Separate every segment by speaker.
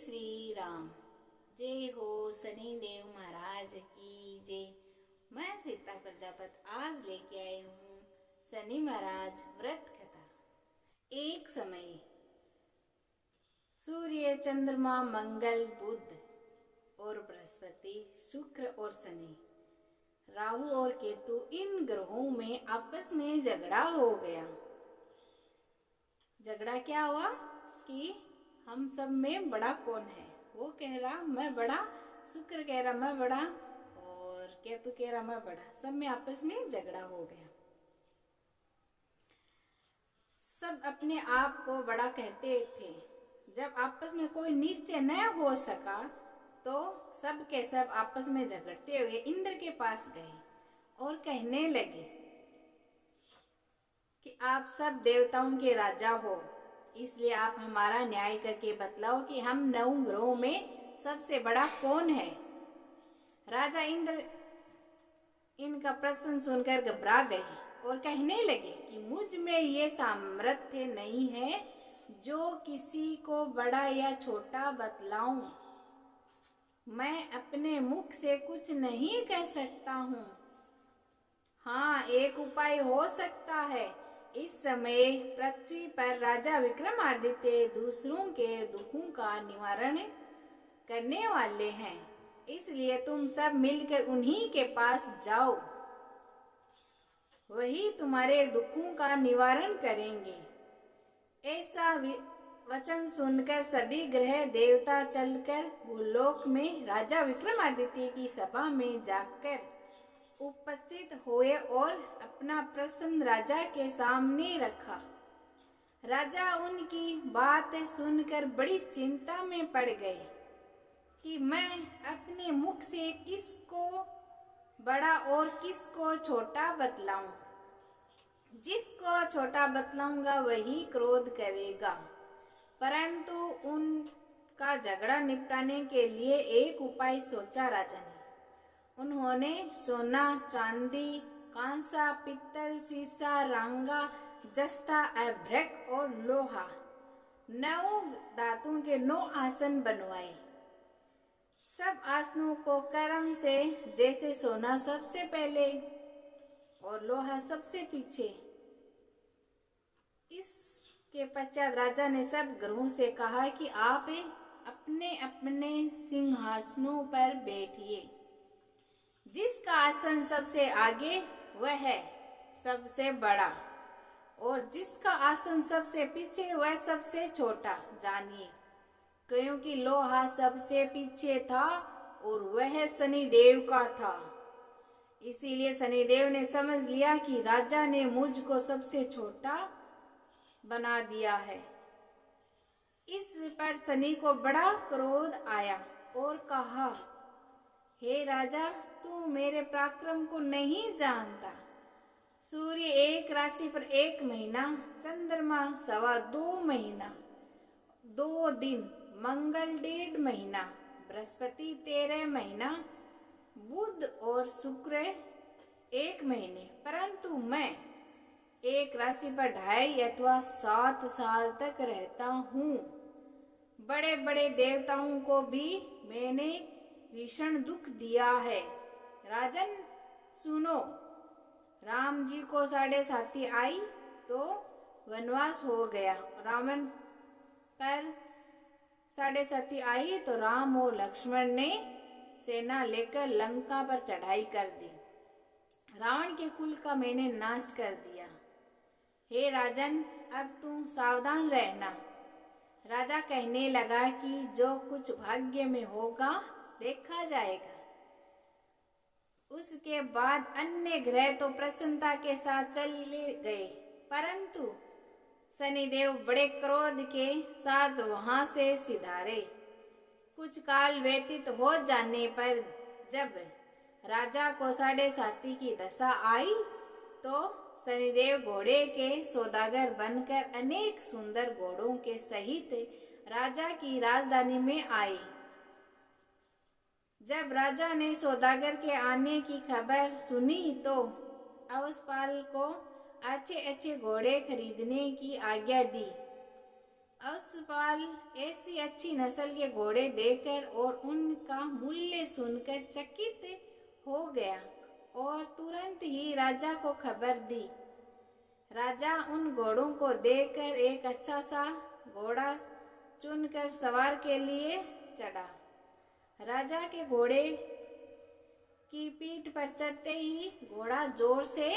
Speaker 1: श्री राम। जय हो शनि देव महाराज की जय। मैं सीता प्रजापत आज लेके आई हूँ शनि महाराज व्रत कथा। एक समय सूर्य, चंद्रमा, मंगल, बुध और बृहस्पति, शुक्र और शनि, राहु और केतु, इन ग्रहों में आपस में झगड़ा हो गया। झगड़ा क्या हुआ कि हम सब में बड़ा कौन है। वो कह रहा मैं बड़ा, शुक्र कह रहा मैं बड़ा और केतु कह रहा मैं बड़ा। सब में आपस में झगड़ा हो गया। सब अपने आप को बड़ा कहते थे। जब आपस में कोई निश्चय न हो सका तो सब के सब आपस में झगड़ते हुए इंद्र के पास गए और कहने लगे कि आप सब देवताओं के राजा हो, इसलिए आप हमारा न्याय करके बतलाओ कि हम 9 ग्रहों में सबसे बड़ा कौन है। राजा इंद्र इनका प्रश्न सुनकर घबरा गए और कहने लगे कि मुझ में ये सामर्थ्य नहीं है जो किसी को बड़ा या छोटा बतलाऊं। मैं अपने मुख से कुछ नहीं कह सकता हूँ। हाँ, एक उपाय हो सकता है। इस समय पृथ्वी पर राजा विक्रमादित्य दूसरों के दुखों का निवारण करने वाले हैं, इसलिए तुम सब मिलकर उन्हीं के पास जाओ, वही तुम्हारे दुखों का निवारण करेंगे। ऐसा वचन सुनकर सभी ग्रह देवता चलकर भूलोक में राजा विक्रमादित्य की सभा में जाकर उपस्थित हुए और अपना प्रश्न राजा के सामने रखा। राजा उनकी बात सुनकर बड़ी चिंता में पड़ गए कि मैं अपने मुख से किसको बड़ा और किसको छोटा बतलाऊं। जिसको छोटा बतलाऊंगा वही क्रोध करेगा। परंतु उनका झगड़ा निपटाने के लिए एक उपाय सोचा राजा ने। उन्होंने सोना, चांदी, कांसा, पित्तल, सीसा, रांगा, जस्ता, अभ्रक और लोहा 9 धातुओं के 9 आसन बनवाए। सब आसनों को क्रम से, जैसे सोना सबसे पहले और लोहा सबसे पीछे। इसके पश्चात राजा ने सब ग्रहों से कहा कि आप अपने अपने सिंहासनों पर बैठिए। जिसका आसन सबसे आगे वह है सबसे बड़ा और जिसका आसन सबसे पीछे वह सबसे छोटा जानिए। क्योंकि लोहा सबसे पीछे था और वह शनिदेव का था, इसीलिए शनिदेव ने समझ लिया कि राजा ने मुझको सबसे छोटा बना दिया है। इस पर शनि को बड़ा क्रोध आया और कहा, हे राजा, तू मेरे पराक्रम को नहीं जानता। सूर्य एक राशि पर 1 महीना, चंद्रमा 2.25 महीना 2 दिन, मंगल 1.5 महीना, बृहस्पति 13 महीना, बुध और शुक्र 1 महीने, परंतु मैं एक राशि पर 2.5 अथवा 7 साल तक रहता हूँ। बड़े बड़े देवताओं को भी मैंने भीषण दुख दिया है। राजन सुनो, राम जी को 7.5 आई तो वनवास हो गया। रावण पर 7.5 आई तो राम और लक्ष्मण ने सेना लेकर लंका पर चढ़ाई कर दी। रावण के कुल का मैंने नाश कर दिया। हे राजन, अब तू सावधान रहना। राजा कहने लगा कि जो कुछ भाग्य में होगा देखा जाएगा। उसके बाद अन्य ग्रह तो प्रसन्नता के साथ चले गए, परंतु शनिदेव बड़े क्रोध के साथ वहां से सिधारे। कुछ काल व्यतीत हो जाने पर जब राजा को 7.5 की दशा आई तो शनिदेव घोड़े के सौदागर बनकर अनेक सुंदर घोड़ों के सहित राजा की राजधानी में आए। जब राजा ने सौदागर के आने की खबर सुनी तो अवसपाल को अच्छे अच्छे घोड़े खरीदने की आज्ञा दी। अश्वपाल ऐसी अच्छी नस्ल के घोड़े देखकर और उनका मूल्य सुनकर चकित हो गया और तुरंत ही राजा को खबर दी। राजा उन घोड़ों को देखकर एक अच्छा सा घोड़ा चुनकर सवार के लिए चढ़ा। राजा के घोड़े की पीठ पर चढ़ते ही घोड़ा जोर से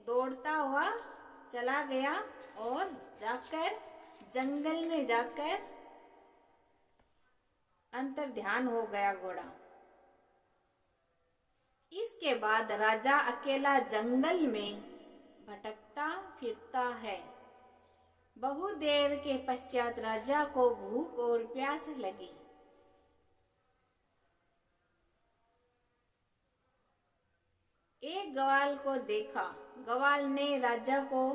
Speaker 1: दौड़ता हुआ चला गया और जंगल में जाकर अंतर्ध्यान हो गया घोड़ा। इसके बाद राजा अकेला जंगल में भटकता फिरता है। बहुत देर के पश्चात राजा को भूख और प्यास लगी। एक ग्वाल को देखा। ग्वाल ने राजा को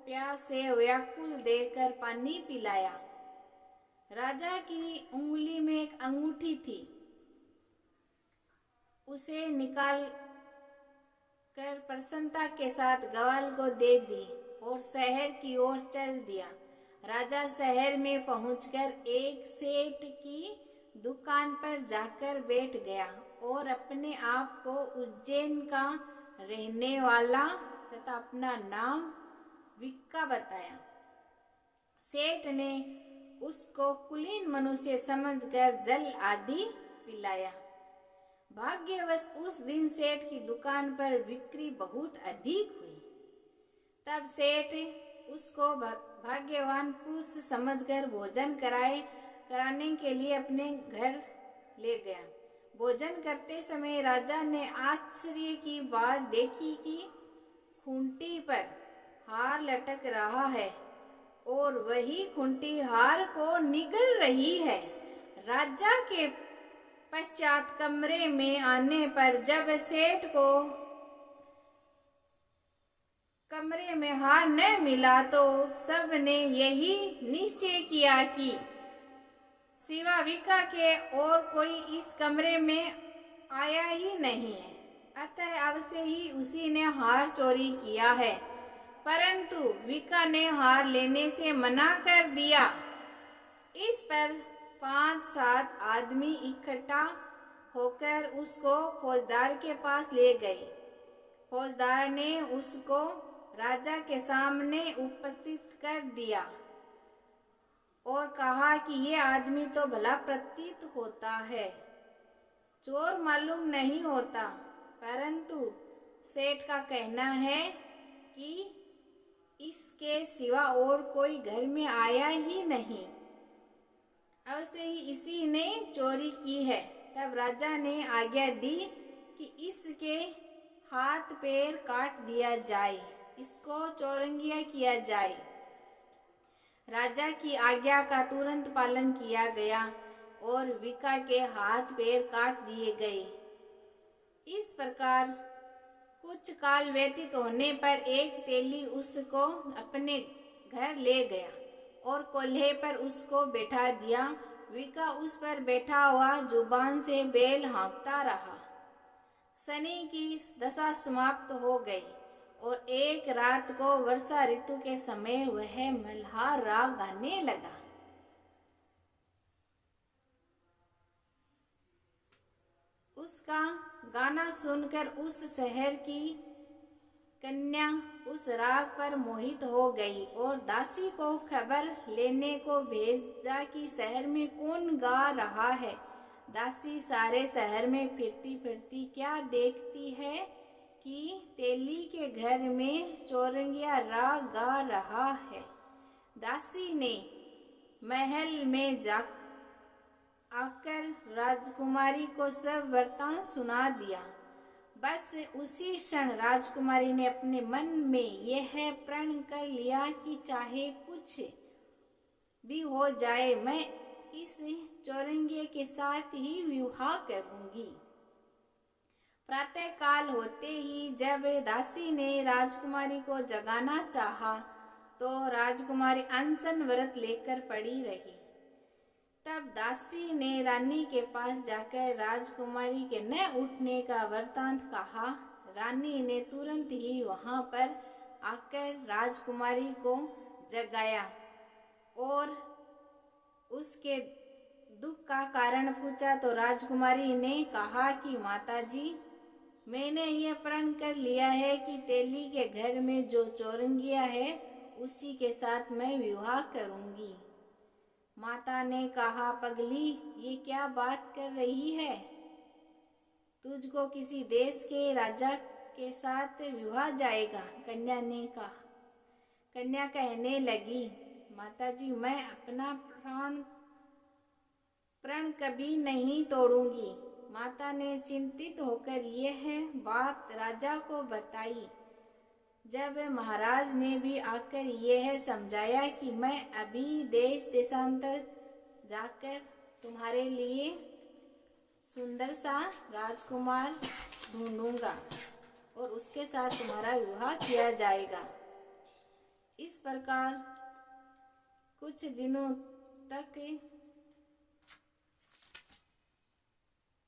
Speaker 1: प्यास से व्याकुल देखकर पानी पिलाया। राजा की उंगली में एक अंगूठी थी। उसे निकाल कर प्रसन्नता के साथ ग्वाल को दे दी और शहर की ओर चल दिया। राजा शहर में पहुंचकर एक सेठ की दुकान पर जाकर बैठ गया और अपने आप को उज्जैन का रहने वाला तथा अपना नाम विक्का बताया। सेठ ने उसको कुलीन मनुष्य समझकर जल आदि पिलाया। भाग्यवश उस दिन सेठ की दुकान पर बिक्री बहुत अधिक हुई। तब सेठ उसको भाग्यवान पुरुष समझकर भोजन कराने के लिए अपने घर ले गया। भोजन करते समय राजा ने आश्चर्य की बात देखी कि खूंटी पर हार लटक रहा है और वही खूंटी हार को निगल रही है। राजा के पश्चात कमरे में आने पर जब सेठ को कमरे में हार न मिला तो सब ने यही निश्चय किया कि सिवा विक्का के और कोई इस कमरे में आया ही नहीं है, अतः अवश्य ही उसी ने हार चोरी किया है। परंतु विक्का ने हार लेने से मना कर दिया। इस पर 5-7 आदमी इकट्ठा होकर उसको फौजदार के पास ले गए। फौजदार ने उसको राजा के सामने उपस्थित कर दिया और कहा कि ये आदमी तो भला प्रतीत होता है, चोर मालूम नहीं होता, परंतु सेठ का कहना है कि इसके सिवा और कोई घर में आया ही नहीं, अवश्य ही इसी ने चोरी की है। तब राजा ने आज्ञा दी कि इसके हाथ पैर काट दिया जाए, इसको चौरंगिया किया जाए। राजा की आज्ञा का तुरंत पालन किया गया और विक्का के हाथ पैर काट दिए गए। इस प्रकार कुछ काल व्यतीत होने पर एक तेली उसको अपने घर ले गया और कोल्हे पर उसको बैठा दिया। विक्का उस पर बैठा हुआ जुबान से बैल हाँकता रहा। शनि की दशा समाप्त हो गई और एक रात को वर्षा ऋतु के समय वह मल्हार राग गाने लगा। उसका गाना सुनकर उस शहर की कन्या उस राग पर मोहित हो गई और दासी को खबर लेने को भेजा कि शहर में कौन गा रहा है। दासी सारे शहर में फिरती फिरती क्या देखती है कि तेली के घर में चौरंगिया राग गा रहा है। दासी ने महल में आकर राजकुमारी को सब वृत्तांत सुना दिया। बस उसी क्षण राजकुमारी ने अपने मन में यह प्रण कर लिया कि चाहे कुछ भी हो जाए, मैं इस चौरंगिये के साथ ही विवाह करूंगी। प्रातः काल होते ही जब दासी ने राजकुमारी को जगाना चाहा तो राजकुमारी अनशन व्रत लेकर पड़ी रही। तब दासी ने रानी के पास जाकर राजकुमारी के न उठने का वृत्तांत कहा। रानी ने तुरंत ही वहां पर आकर राजकुमारी को जगाया और उसके दुख का कारण पूछा तो राजकुमारी ने कहा कि माताजी, मैंने यह प्रण कर लिया है कि तेली के घर में जो चौरंगिया है उसी के साथ मैं विवाह करूंगी। माता ने कहा, पगली, ये क्या बात कर रही है? तुझको किसी देश के राजा के साथ विवाह जाएगा? कन्या ने कहा। कन्या कहने लगी, माताजी, मैं अपना प्रण कभी नहीं तोड़ूंगी। माता ने चिंतित होकर यह बात राजा को बताई। जब महाराज ने भी आकर यह समझाया कि मैं अभी देश देशांतर जाकर तुम्हारे लिए सुंदर सा राजकुमार ढूंढूंगा और उसके साथ तुम्हारा विवाह किया जाएगा। इस प्रकार कुछ दिनों तक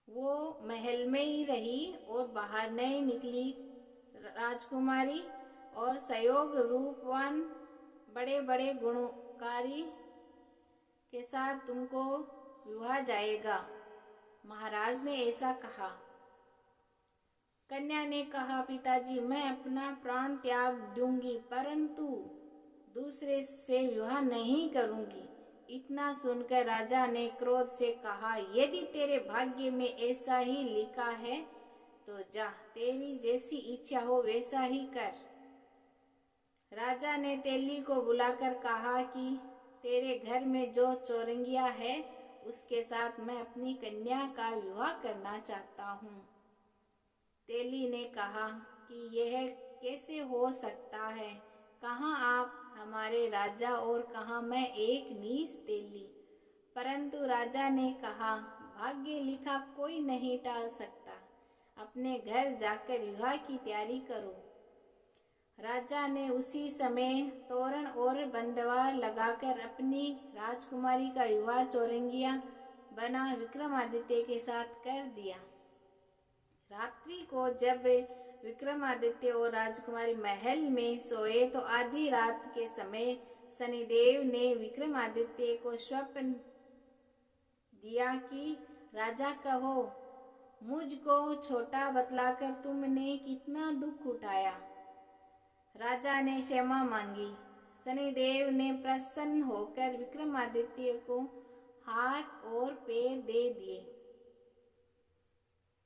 Speaker 1: वो महल में ही रही और बाहर नहीं निकली। राजकुमारी और संयोग रूपवान बड़े बड़े गुणकारी के साथ तुमको विवाह जाएगा। महाराज ने ऐसा कहा। कन्या ने कहा, पिताजी, मैं अपना प्राण त्याग दूंगी परंतु दूसरे से विवाह नहीं करूंगी। इतना सुनकर राजा ने क्रोध से कहा, यदि तेरे भाग्य में ऐसा ही लिखा है तो जा, तेरी जैसी इच्छा हो वैसा ही कर। राजा ने तेली को बुलाकर कहा कि तेरे घर में जो चौरंगिया है उसके साथ मैं अपनी कन्या का विवाह करना चाहता हूँ। तेली ने कहा कि यह कैसे हो सकता है? कहाँ आप हमारे राजा और कहाँ मैं एक नीच तेली। परंतु राजा ने कहा, भाग्य लिखा कोई नहीं टाल सकता। अपने घर जाकर विवाह की तैयारी करो। राजा ने उसी समय तोरण और बंदवार लगाकर अपनी राजकुमारी का विवाह चौरंगिया बना विक्रमादित्य के साथ कर दिया। रात्रि को जब विक्रमादित्य और राजकुमारी महल में सोए तो आधी रात के समय शनिदेव ने विक्रमादित्य को स्वप्न दिया कि राजा कहो, मुझको छोटा बतलाकर तुमने कितना दुख उठाया। राजा ने क्षमा मांगी। शनिदेव ने प्रसन्न होकर विक्रमादित्य को हाथ और पैर दे दिए।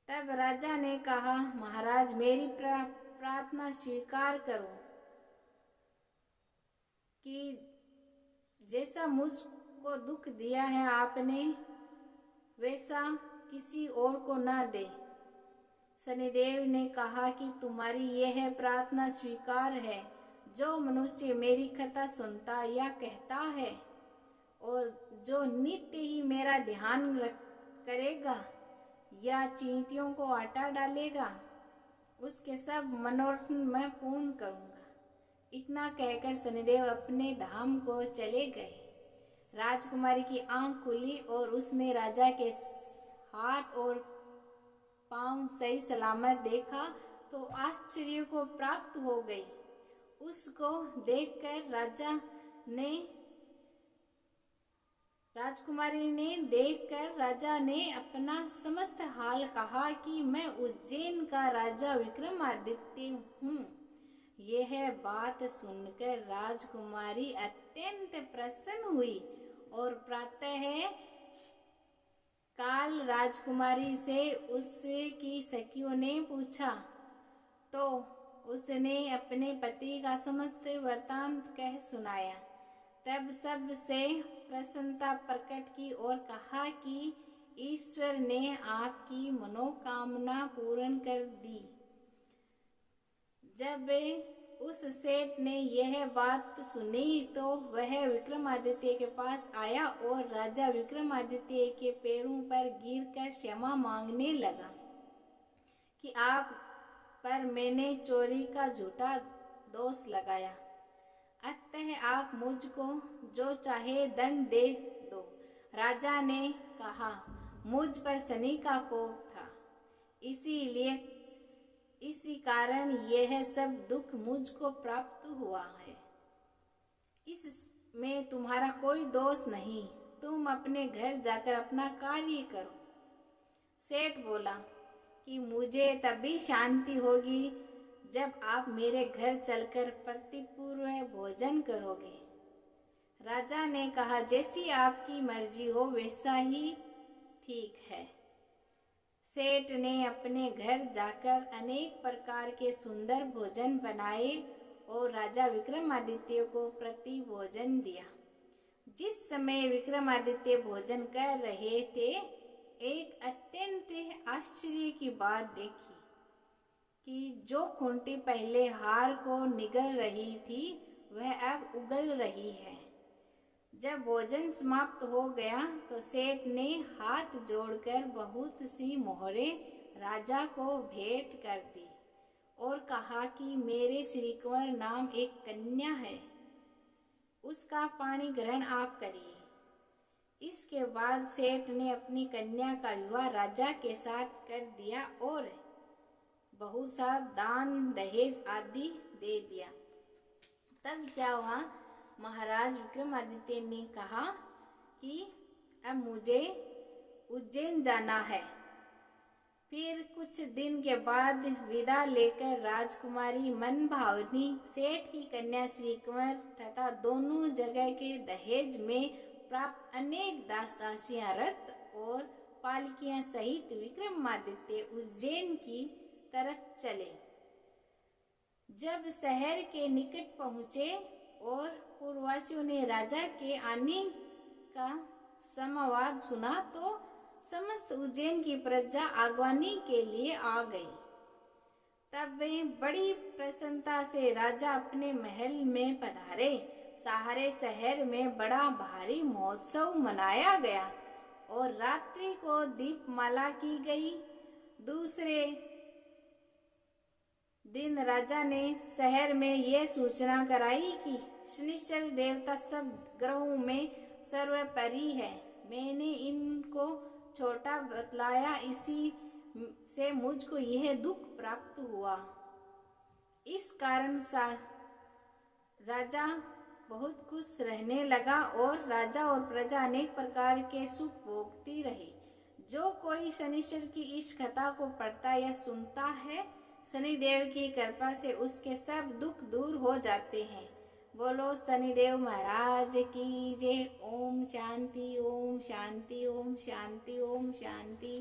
Speaker 1: तब राजा ने कहा, महाराज, मेरी प्रार्थना स्वीकार करो कि जैसा मुझको दुख दिया है आपने वैसा किसी और को न दे। शनिदेव ने कहा कि तुम्हारी यह प्रार्थना स्वीकार है। जो मनुष्य मेरी कथा सुनता या कहता है और जो नित्य ही मेरा ध्यान करेगा या चींटियों को आटा डालेगा, उसके सब मनोरथ मैं पूर्ण करूंगा। इतना कहकर शनिदेव अपने धाम को चले गए। राजकुमारी की आंख खुली और उसने राजा के हाथ और पांव सही सलामत देखा तो आश्चर्य को प्राप्त हो गई। उसको देखकर राजा ने अपना समस्त हाल कहा कि मैं उज्जैन का राजा विक्रमादित्य हूँ। यह बात सुनकर राजकुमारी अत्यंत प्रसन्न हुई और प्रातः काल राजकुमारी से उसकी सखियों ने पूछा तो उसने अपने पति का समस्त वृत्तांत कह सुनाया। तब सब से प्रसन्नता प्रकट की और कहा कि ईश्वर ने आपकी मनोकामना पूर्ण कर दी। जब उस सेठ ने यह बात सुनी तो वह विक्रमादित्य के पास आया और राजा विक्रमादित्य के पैरों पर गिरकर क्षमा मांगने लगा कि आप पर मैंने चोरी का झूठा दोष लगाया, अतः आप मुझको जो चाहे दंड दे दो। राजा ने कहा, मुझ पर शनि का कोप था, इसी कारण यह सब दुख मुझको प्राप्त हुआ है। इसमें तुम्हारा कोई दोष नहीं। तुम अपने घर जाकर अपना कार्य करो। सेठ बोला कि मुझे तभी शांति होगी जब आप मेरे घर चलकर प्रतिपूर्व भोजन करोगे। राजा ने कहा, जैसी आपकी मर्जी हो वैसा ही ठीक है। सेठ ने अपने घर जाकर अनेक प्रकार के सुंदर भोजन बनाए और राजा विक्रमादित्य को प्रति भोजन दिया। जिस समय विक्रमादित्य भोजन कर रहे थे, एक अत्यंत आश्चर्य की बात देखी कि जो खूंटी पहले हार को निगल रही थी वह अब उगल रही है। जब भोजन समाप्त हो गया तो सेठ ने हाथ जोड़कर बहुत सी मोहरें राजा को भेंट कर दी और कहा कि मेरे श्रीकुंवर नाम एक कन्या है, उसका पाणी ग्रहण आप करिए। इसके बाद सेठ ने अपनी कन्या का विवाह राजा के साथ कर दिया और बहुत सा दान दहेज आदि दे दिया। तब क्या हुआ, महाराज विक्रमादित्य ने कहा कि अब मुझे उज्जैन जाना है। फिर कुछ दिन के बाद विदा लेकर राजकुमारी मनभावनी सेठ की कन्या श्रीकुंवर तथा दोनों जगह के दहेज में प्राप्त अनेक दास दासियां, रथ और पालकियां सहित विक्रमादित्य उज्जैन की तरफ चले। जब शहर के निकट पहुंचे और पूर्ववासियों ने राजा के आने का समावाद सुना तो समस्त उज्जैन की प्रजा आगवानी के लिए आ गई। तब वे बड़ी प्रसन्नता से राजा अपने महल में पधारे। सारे शहर में बड़ा भारी महोत्सव मनाया गया और रात्रि को दीपमाला की गई। दूसरे दिन राजा ने शहर में यह सूचना कराई कि शनिश्चर देवता सब ग्रहों में सर्वोपरि है। मैंने इनको छोटा बतलाया, इसी से मुझको यह दुख प्राप्त हुआ। इस कारण राजा बहुत खुश रहने लगा और राजा और प्रजा अनेक प्रकार के सुख भोगती रही। जो कोई शनिश्चर की इस कथा को पढ़ता या सुनता है, शनिदेव की कृपा से उसके सब दुख दूर हो जाते हैं। बोलो शनिदेव महाराज की जय। ओम शांति, ओम शांति, ओम शांति, ओम शांति।